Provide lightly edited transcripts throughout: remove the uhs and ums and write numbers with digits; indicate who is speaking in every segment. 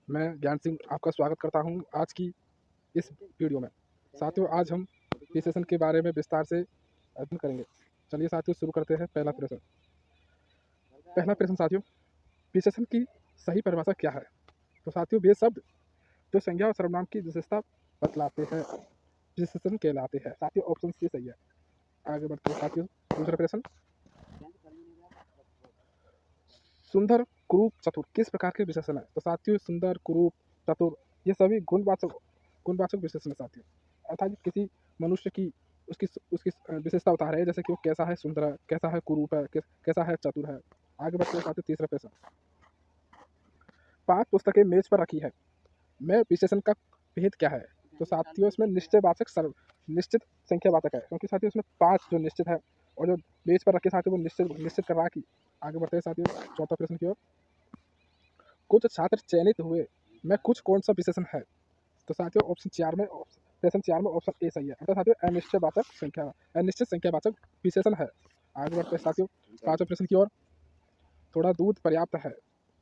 Speaker 1: मैं ज्ञान सिंह आपका स्वागत करता हूं आज की इस वीडियो में। साथियों, आज हम विशेषण के बारे में विस्तार से अध्ययन करेंगे। चलिए साथियों, शुरू करते हैं। पहला प्रश्न साथियों, विशेषण की सही परिभाषा क्या है? तो साथियों, वे शब्द जो संज्ञा और सर्वनाम की विशेषता बतलाते हैं विशेषण कहलाते हैं। साथियों, ऑप्शन सी सही है। आगे बढ़ते हैं साथियों। दूसरा प्रश्न, सुंदर, कुरूप, चतुर किस प्रकार के विशेषण है? तो साथियों, सुंदर, कुरूप, चतुर ये सभी गुणवाचक विशेषण है साथियों। अर्थात किसी मनुष्य की उसकी उसकी विशेषता बता रहे हैं, जैसे कि वो कैसा है, सुंदर है, कैसा है, कुरूप है, कैसा है, चतुर है। आगे बढ़ते हैं साथियों। तीसरा प्रश्न, 5 पुस्तकें मेज पर रखी है, में विशेषण का भेद क्या है? तो साथियों, इसमें निश्चित संख्यावाचक है, क्योंकि साथियों इसमें 5 जो निश्चित है और जो मेज पर रखे साथियों वो निश्चित कर रहा कि। आगे बढ़ते हैं साथियों चौथा प्रश्न की ओर। कुछ छात्र चयनित हुए में कुछ कौन सा विशेषण है? तो साथियों, प्रश्न 4 में ऑप्शन ए सही है। अर्थात साथियों, अनिश्चित संख्यावाचक विशेषण है। आगे बढ़ते हैं साथियों पांचवें प्रश्न की ओर। थोड़ा दूध पर्याप्त है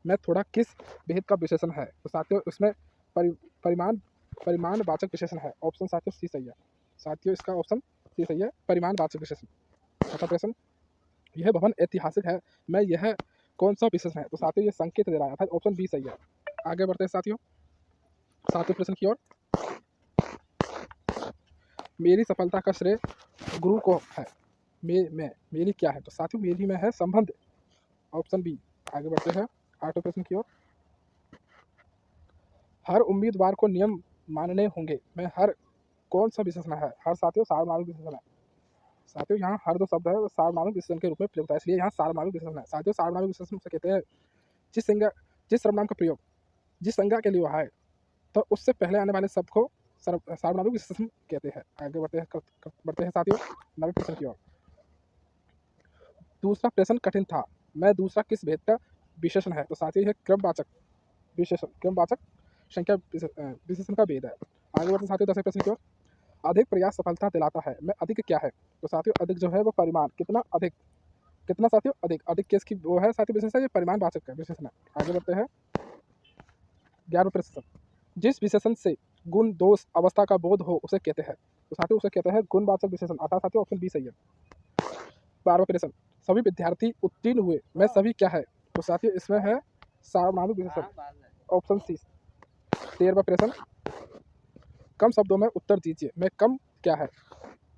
Speaker 1: में थोड़ा किस भेद का विशेषण है? तो साथियों, उसमें परिमाणवाचक विशेषण है। ऑप्शन साथियों सी सही है। साथियों, इसका ऑप्शन सी सही है, परिमाणवाचक विशेषण। चौथा प्रश्न, यह भवन ऐतिहासिक है में यह कौन सा विशेषण है? तो साथियों, ये संकेत दे रहा है, अर्थात ऑप्शन बी सही है। आगे बढ़ते हैं साथियों सातवें प्रश्न की ओर। मेरी सफलता का श्रेय गुरु को है में मेरी क्या है? तो साथियों, मेरी में है संबंध। Option B. आगे बढ़ते हैं आठवें प्रश्न की ओर। हर उम्मीदवार को नियम मानने होंगे में हर कौन सा विशेषण है? हर साथियों सार्वनामिक विशेषण है। साथियों, यहाँ हर जो शब्द है वो सार्वनामिक विशेषण के रूप में प्रयुक्त है, इसलिए यहाँ सार्वनामिक विशेषण है। साथियों, सार्वनामिक विशेषण से कहते हैं जिस सर्वनाम का प्रयोग जिस संज्ञा के लिए हुआ है, तो उससे पहले आने वाले शब्द को सार्वनामिक विशेषण कहते हैं। आगे बढ़ते हैं साथियों नवे प्रश्न की ओर। दूसरा प्रश्न कठिन था, मैं दूसरा किस भेद का विशेषण है? तो साथियों, यह क्रमवाचक संख्या विशेषण का भेद है। आगे बढ़ते साथियों दसवें प्रश्न की ओर। अधिक प्रयास सफलता दिलाता है में अधिक क्या है? तो साथियों, अधिक जो है वो परिमाण, कितना अधिक, कितना साथियों अधिक, अधिक केस की वो है साथियों विशेषण, ये परिमाणवाचक का विशेषण है। आगे बढ़ते हैं 11वें प्रश्न, जिस विशेषण से गुण दोष अवस्था का बोध हो उसे कहते हैं? तो साथियों, उसे कहते हैं गुणवाचक विशेषण, अर्थात साथियों ऑप्शन बी सही है। 12वां प्रश्न, सभी विद्यार्थी उत्तीर्ण हुए में सभी क्या है? तो साथियों, इसमें है सार्वनामिक विशेषण, ऑप्शन सी। 13वां प्रश्न, कम शब्दों में उत्तर दीजिए में कम क्या है?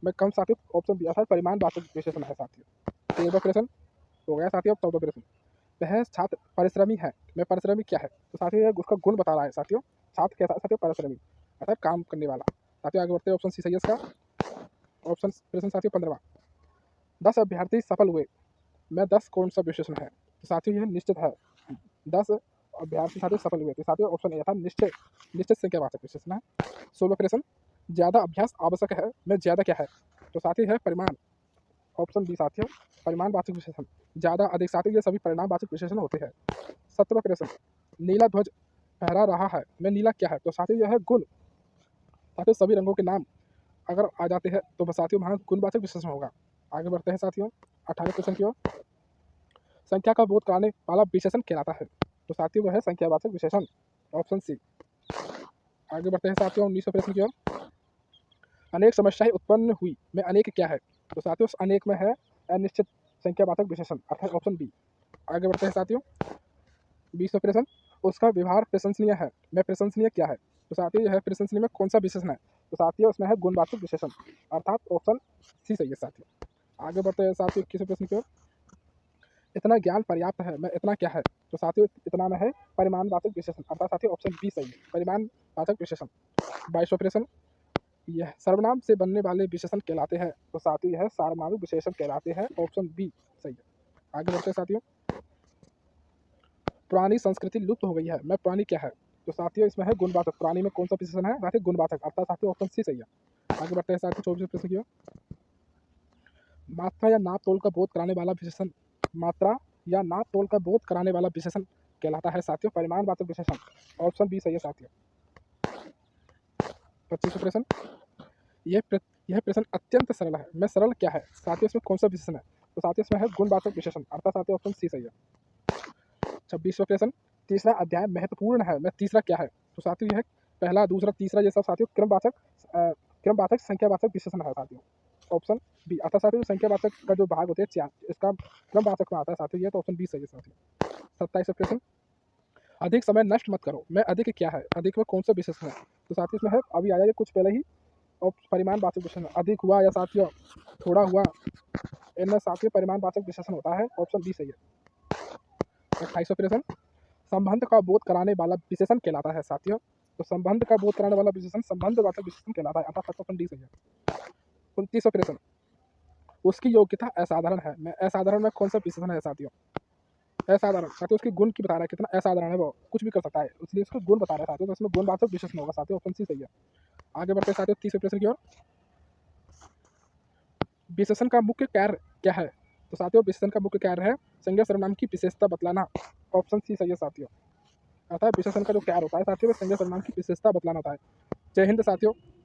Speaker 1: में कम साथियों ऑप्शन बी, अर्थात परिमाणवाचक विशेषण है साथियों। 13वां प्रश्न हो गया साथियों। 14वां प्रश्न, वह छात्र परिश्रमी है में परिश्रमी क्या है? तो साथियों, यह उसका गुण बता रहा है साथियों। छात्र कैसा है साथियों? परिश्रमी, अर्थात काम करने वाला। साथियों, आगे बढ़ते हैं, ऑप्शन सी सही है इसका। ऑप्शन प्रश्न साथियों 15वां, 10 अभ्यर्थी सफल हुए में 10 कौन सा विशेषण है? तो साथियों, यह निश्चित है। 10 अभ्यर्थी साथियों सफल हुए थे, साथियों ऑप्शन ए था, निश्चित संख्यावाचक विशेषण है। 16वां प्रश्न, ज्यादा अभ्यास आवश्यक है में ज्यादा क्या है? तो साथियों है परिमाण, ऑप्शन बी साथियों, परिमाणवाचक विशेषण। ज्यादा अधिक साथियों ये सभी परिमाणवाचक विशेषण होते हैं। 17वां प्रश्न, नीला ध्वज फहरा रहा है में नीला क्या है? तो साथियों, यह है गुण। साथियों, सभी रंगों के नाम अगर आ जाते हैं तो साथियों वहाँ गुणवाचक विशेषण होगा। आगे बढ़ते हैं साथियों 18वें प्रश्न की ओर। संख्या का बोध कराने वाला विशेषण कहलाता है? तो साथियों वह है संख्यावाचक विशेषण, ऑप्शन सी। आगे बढ़ते हैं साथियों 19वें प्रश्न की ओर। अनेक समस्याएं उत्पन्न हुई में अनेक क्या है? तो साथियों, अनेक में है अनिश्चित संख्यावाचक विशेषण, अर्थात ऑप्शन बी। आगे बढ़ते हैं साथियों 20वें प्रश्न, उसका व्यवहार प्रशंसनीय है में प्रशंसनीय क्या है? तो साथियों, यह प्रशंसनीय में कौन सा विशेषण है? तो साथियों, उसमें है गुणवाचक विशेषण, अर्थात ऑप्शन सी सही है साथियों। आगे बढ़ते हैं साथियों 21वें प्रश्न की ओर। इतना ज्ञान पर्याप्त है में इतना क्या है? तो साथियों, इतना में है परिमाणवाचक विशेषण, अर्थात साथियों ऑप्शन बी सही है, परिमाणवाचक विशेषण। 22वां प्रश्न, यह सर्वनाम से बनने वाले विशेषण कहलाते हैं? तो साथियों, यह सार्वनामिक विशेषण कहलाते हैं, ऑप्शन बी सही है। आगे बढ़ते हैं साथियों, पुरानी संस्कृति लुप्त हो गई है में पुरानी क्या है? तो साथियों, इसमें है गुणवाचक, पुरानी में कौन सा विशेषण है? साथियों गुणवाचक, अर्थात साथियों ऑप्शन सी सही है। आगे बढ़ते हैं साथियों 24वें प्रश्न की ओर। मात्रा या नाप तोल का बोध कराने वाला विशेषण, मात्रा या नाप तोल का बोध कराने वाला विशेषण कहलाता है साथियों परिमाणवाचक विशेषण, ऑप्शन बी सही है साथियों। 25वां प्रश्न, यह प्रश्न अत्यंत सरल है में सरल क्या है? साथियों, इसमें कौन सा विशेषण है? तो साथियों, इसमें है गुणवाचक विशेषण, अर्थात साथियों ऑप्शन सी सही है। 26वां प्रश्न, तीसरा अध्याय महत्वपूर्ण है। मैं तीसरा क्या है? तो साथियों यह पहला, दूसरा, तीसरा ये सब साथियों क्रमवाचक संख्यावाचक विशेषण है साथियों। Option B. अतः साथियों संख्यावाचक का जो भाग होते हैं 4, इसका क्रमवाचक में आता है साथियों, ये तो ऑप्शन बी सही है साथियों। 27वां प्रश्न, अधिक समय नष्ट मत करो। मैं अधिक क्या है? अधिक में कौन सा विशेषण है? तो साथियों इसमें है, अभी आया ये कुछ पहले ही, और परिमाणवाचक विशेषण। अधिक हुआ या साथियों थोड़ा हुआ, इनमें साथियों परिमाणवाचक विशेषण होता है, ऑप्शन बी सही है। 28वां प्रश्न, संबंध का बोध कराने वाला विशेषण कहलाता है साथियों। तो संबंध का बोध कराने वाला विशेषण संबंधवाचक विशेषण कहलाता है, अतः ऑप्शन डी सही है। 29वां प्रश्न, उसकी योग्यता असाधारण है। मैं असाधारण में कौन सा विशेषण है साथियों? असाधारण साथियों उसके गुण की बता रहा है, कितना असाधारण है वो, कुछ भी कर सकता है, इसलिए उसके गुण बता रहा है साथियों, तो इसमें गुणवाचक विशेषण होगा साथियों, ऑप्शन सी सही है। आगे बढ़ते हैं साथियों 30वें प्रश्न की ओर। विशेषण का मुख्य कार्य क्या है? तो साथियों विशेषण का मुख्य कार्य है संज्ञा सर्वनाम की विशेषता बतलाना, ऑप्शन सी सही है साथियों। अतः विशेषण का जो कार्य होता है साथियों, संज्ञा सर्वनाम की विशेषता बतलाना होता है। जय हिंद साथियों।